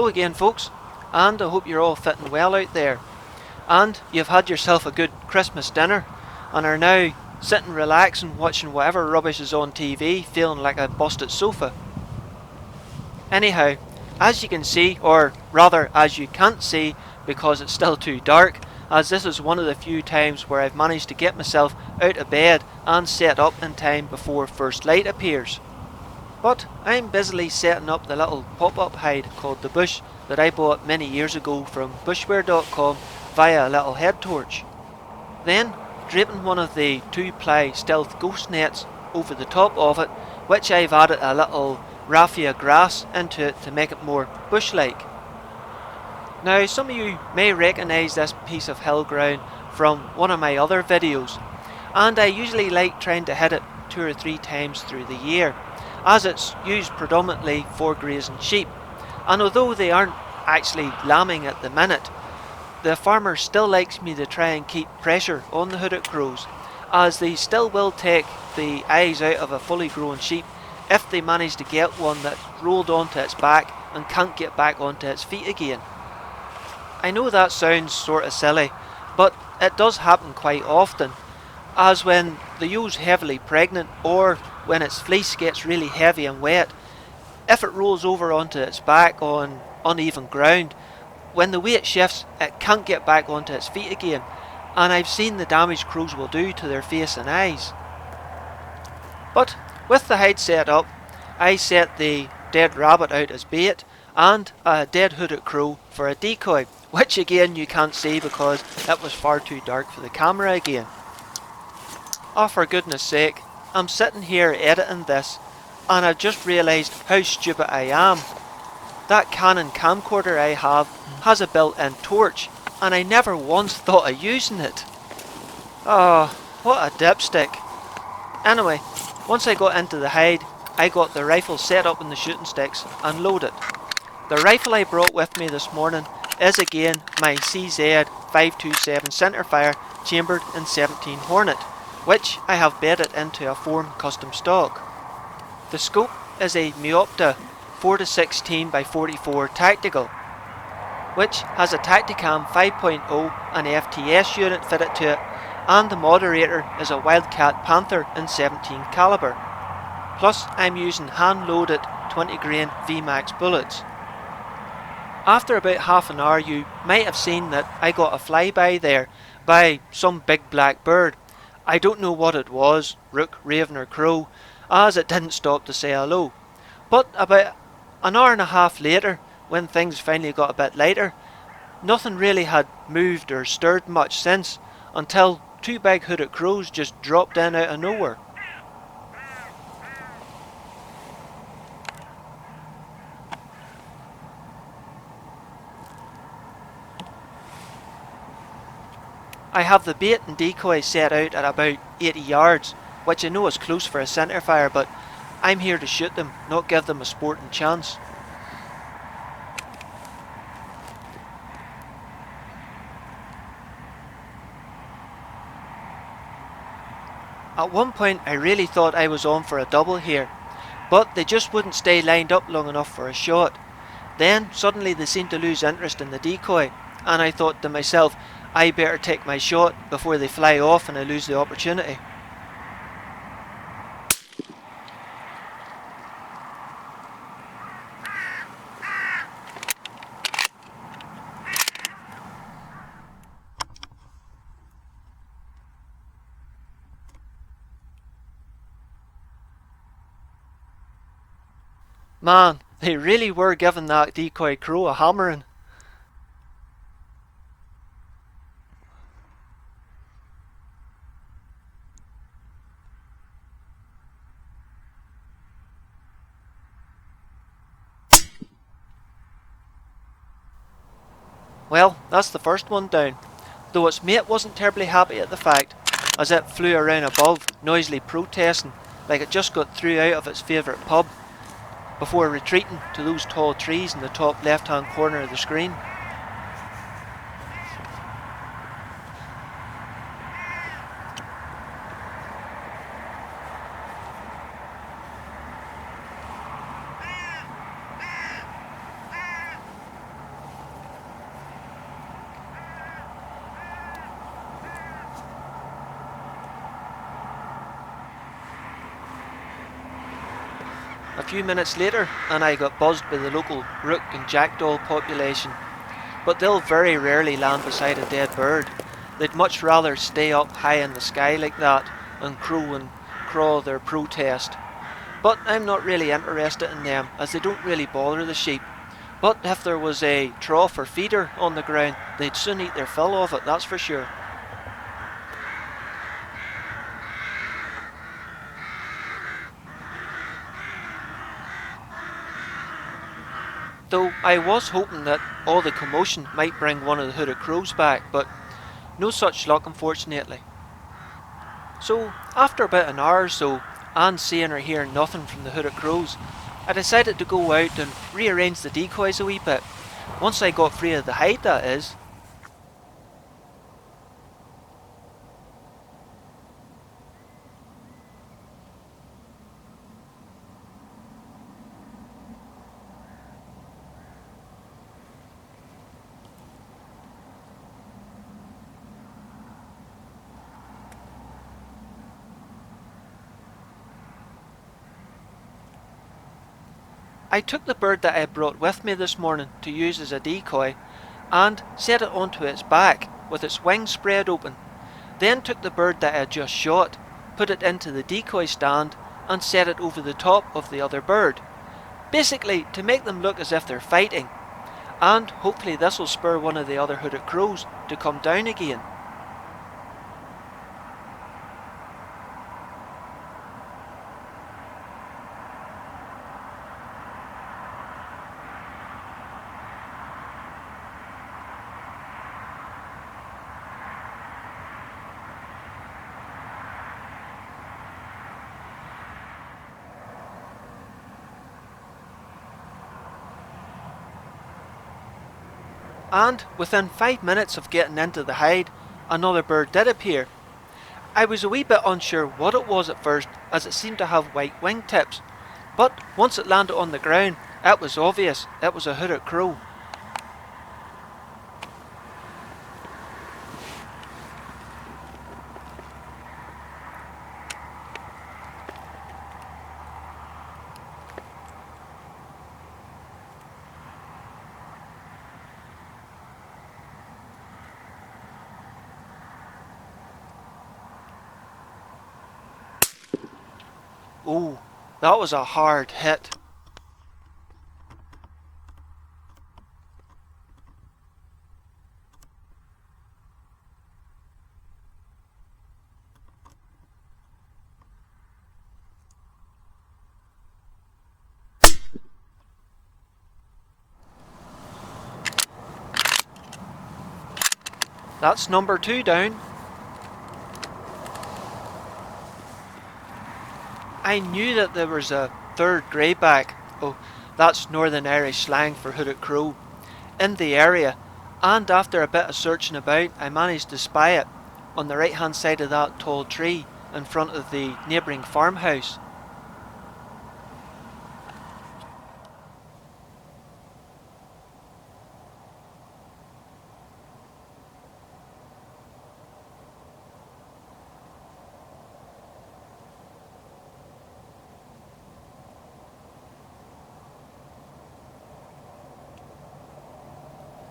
Hello again folks, and I hope you're all fitting well out there, and you've had yourself a good Christmas dinner and are now sitting relaxing watching whatever rubbish is on TV, feeling like a busted sofa. Anyhow, as you can see, or rather as you can't see because it's still too dark, as this is one of the few times where I've managed to get myself out of bed and set up in time before first light appears. But I'm busily setting up the little pop-up hide called the bush that I bought many years ago from bushware.com via a little head torch. Then draping one of the 2-ply stealth ghost nets over the top of it, which I've added a little raffia grass into it to make it more bush-like. Now some of you may recognise this piece of hill ground from one of my other videos, and I usually like trying to hit it 2 or 3 times through the year, as it's used predominantly for grazing sheep, and although they aren't actually lambing at the minute, the farmer still likes me to try and keep pressure on the hooded crows, as they still will take the eyes out of a fully grown sheep if they manage to get one that's rolled onto its back and can't get back onto its feet again. I know that sounds sort of silly, but it does happen quite often, as when the ewe's heavily pregnant or when its fleece gets really heavy and wet, if it rolls over onto its back on uneven ground, when the weight shifts it can't get back onto its feet again, and I've seen the damage crows will do to their face and eyes. But with the hide set up, I set the dead rabbit out as bait and a dead hooded crow for a decoy, which again you can't see because it was far too dark for the camera again. Oh, for goodness sake, I'm sitting here editing this and I've just realised how stupid I am. That Canon camcorder I have has a built-in torch and I never once thought of using it. Oh, what a dipstick. Anyway, once I got into the hide, I got the rifle set up in the shooting sticks and loaded. The rifle I brought with me this morning is again my CZ527 centerfire chambered in 17 Hornet, which I have bedded into a form custom stock. The scope is a Meopta 4-16x44 tactical, which has a Tacticam 5.0 and FTS unit fitted to it, and the moderator is a Wildcat Panther in 17 caliber. Plus I'm using hand loaded 20 grain Vmax bullets. After about half an hour you might have seen that I got a flyby there by some big black bird. I don't know what it was, rook, raven or crow, as it didn't stop to say hello. But about an hour and a half later, when things finally got a bit lighter, nothing really had moved or stirred much since, until 2 big hooded crows just dropped in out of nowhere. I have the bait and decoy set out at about 80 yards, which I know is close for a centerfire, but I'm here to shoot them, not give them a sporting chance. At one point I really thought I was on for a double here, but they just wouldn't stay lined up long enough for a shot. Then suddenly they seemed to lose interest in the decoy, and I thought to myself, I better take my shot before they fly off and I lose the opportunity. Man, they really were giving that decoy crow a hammering. Well, that's the first one down, though its mate wasn't terribly happy at the fact, as it flew around above, noisily protesting, like it just got thrown out of its favourite pub, before retreating to those tall trees in the top left hand corner of the screen. few minutes later and I got buzzed by the local Rook and Jackdaw population, but they'll very rarely land beside a dead bird. They'd much rather stay up high in the sky like that and crow and craw their protest. But I'm not really interested in them, as they don't really bother the sheep. But if there was a trough or feeder on the ground, they'd soon eat their fill of it, that's for sure. Though I was hoping that all the commotion might bring one of the hooded crows back, but no such luck unfortunately. So after about an hour or so, and seeing or hearing nothing from the hooded crows, I decided to go out and rearrange the decoys a wee bit. Once I got free of the hide, that is. I took the bird that I had brought with me this morning to use as a decoy and set it onto its back with its wings spread open. Then took the bird that I had just shot, put it into the decoy stand and set it over the top of the other bird. Basically to make them look as if they're fighting, and hopefully this will spur one of the other hooded crows to come down again. And within 5 minutes of getting into the hide, another bird did appear. I was a wee bit unsure what it was at first, as it seemed to have white wingtips, but once it landed on the ground, it was obvious it was a hooded crow. Ooh, that was a hard hit. That's number 2 down. I knew that there was a third greyback, oh that's Northern Irish slang for hooded crow, in the area, and after a bit of searching about I managed to spy it on the right hand side of that tall tree in front of the neighbouring farmhouse.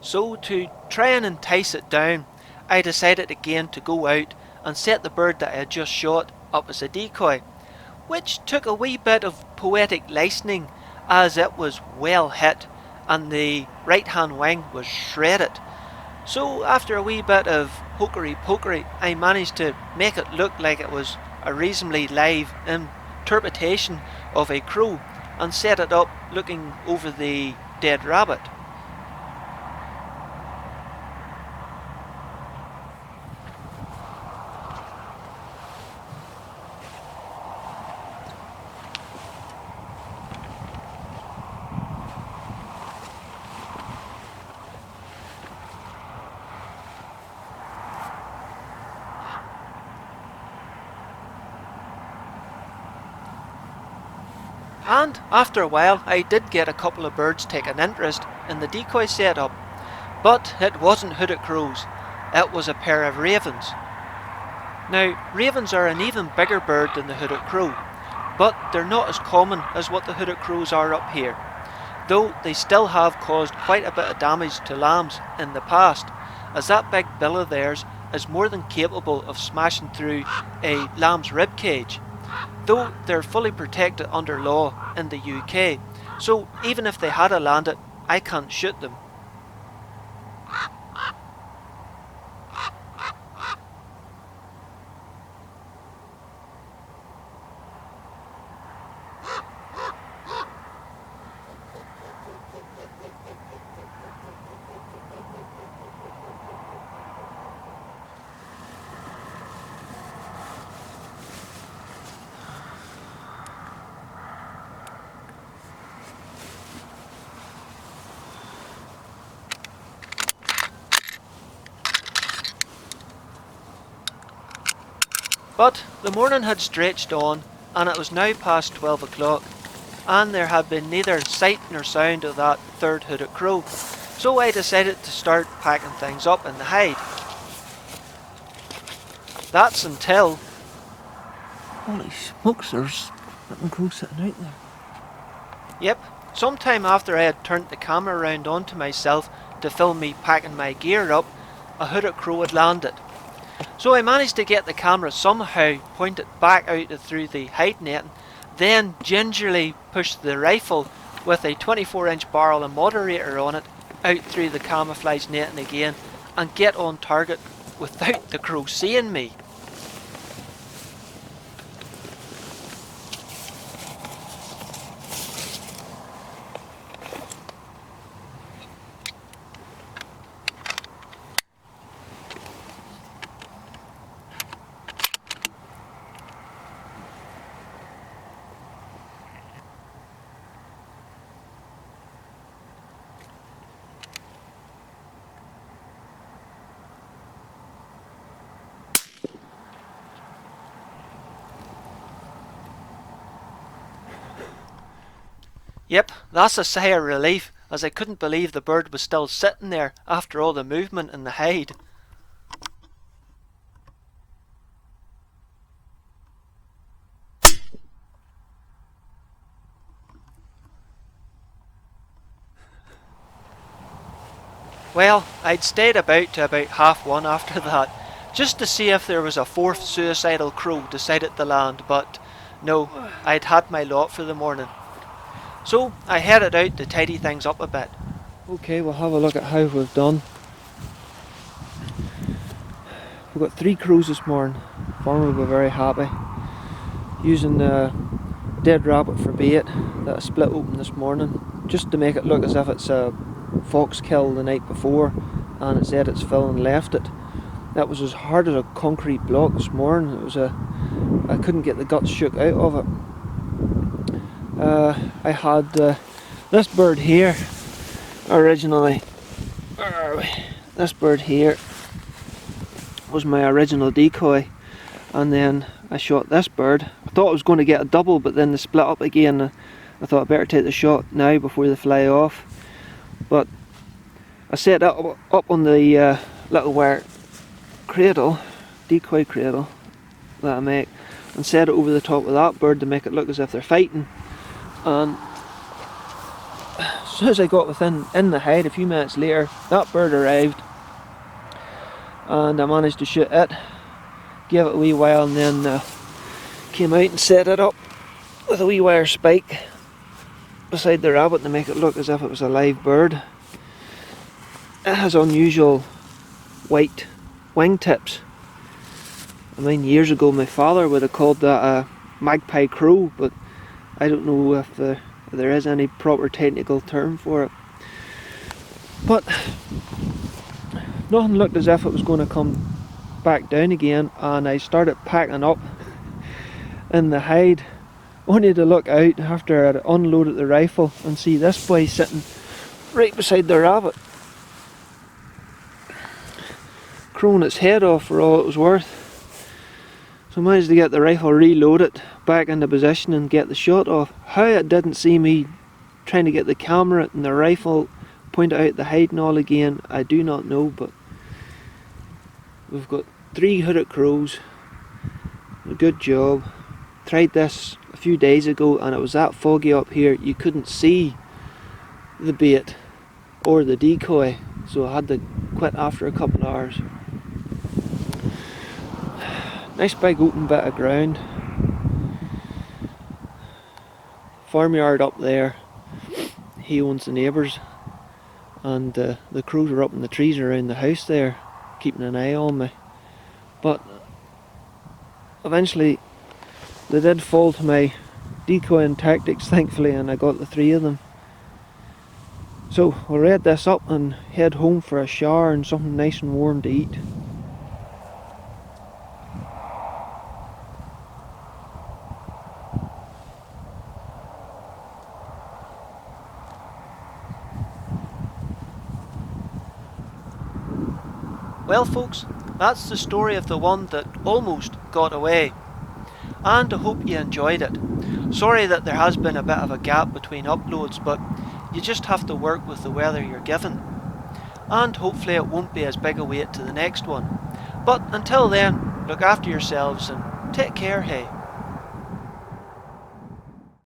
So to try and entice it down, I decided again to go out and set the bird that I had just shot up as a decoy, which took a wee bit of poetic licensing as it was well hit and the right hand wing was shredded. So after a wee bit of hokery pokery, I managed to make it look like it was a reasonably live interpretation of a crow and set it up looking over the dead rabbit. And after a while I did get a couple of birds taking interest in the decoy setup, but it wasn't hooded crows, it was a pair of ravens. Now ravens are an even bigger bird than the hooded crow, but they're not as common as what the hooded crows are up here, though they still have caused quite a bit of damage to lambs in the past, as that big bill of theirs is more than capable of smashing through a lamb's rib cage, though they're fully protected under law in the UK, so even if they had a landed, I can't shoot them. But the morning had stretched on, and it was now past 12 o'clock, and there had been neither sight nor sound of that third hooded crow, so I decided to start packing things up in the hide. That's until... Holy smokes, there's little crows sitting out there. Yep, sometime after I had turned the camera round onto myself to film me packing my gear up, a hooded crow had landed. So I managed to get the camera somehow pointed back out through the hide netting, then gingerly pushed the rifle with a 24-inch barrel and moderator on it out through the camouflage netting again and get on target without the crow seeing me. Yep, that's a sigh of relief, as I couldn't believe the bird was still sitting there after all the movement in the hide. Well, I'd stayed about to about 1:30 after that, just to see if there was a fourth suicidal crow decided to land, but no, I'd had my lot for the morning. So I headed out to tidy things up a bit. Okay, we'll have a look at how we've done. We've got 3 crows this morning. Farmer will be very happy. Using the dead rabbit for bait that I split open this morning, just to make it look as if it's a fox kill the night before and it's ate its fill and left it. That was as hard as a concrete block this morning. It was I couldn't get the guts shook out of it. I had this bird here originally. This bird here was my original decoy, and then I shot this bird. I thought I was going to get a double, but then they split up again. I thought I'd better take the shot now before they fly off. But I set that up on the little wire cradle, decoy cradle that I make, and set it over the top of that bird to make it look as if they're fighting. And as soon as I got in the hide, a few minutes later, that bird arrived, and I managed to shoot it, gave it a wee while, and then came out and set it up with a wee wire spike beside the rabbit to make it look as if it was a live bird. It has unusual white wingtips. I mean, years ago my father would have called that a magpie crow, but I don't know if there is any proper technical term for it. But nothing looked as if it was going to come back down again, and I started packing up in the hide, only to look out after I'd unloaded the rifle and see this boy sitting right beside the rabbit, crowing its head off for all it was worth. So I managed to get the rifle reloaded back into position and get the shot off. How it didn't see me trying to get the camera and the rifle pointed out the hide and all again, I do not know, but we've got 3 hooded crows. A good job. tried this a few days ago and it was that foggy up here you couldn't see the bait or the decoy, so I had to quit after a couple of hours. Nice big open bit of ground. Farmyard up there, he owns the neighbours, and the crows are up in the trees around the house there keeping an eye on me, but eventually they did fall to my decoying tactics, thankfully, and I got the 3 of them. So we'll read this up and head home for a shower and something nice and warm to eat. Well folks, that's the story of the one that almost got away, and I hope you enjoyed it. Sorry that there has been a bit of a gap between uploads, but you just have to work with the weather you're given, and hopefully it won't be as big a wait to the next one. But until then, look after yourselves and take care, hey.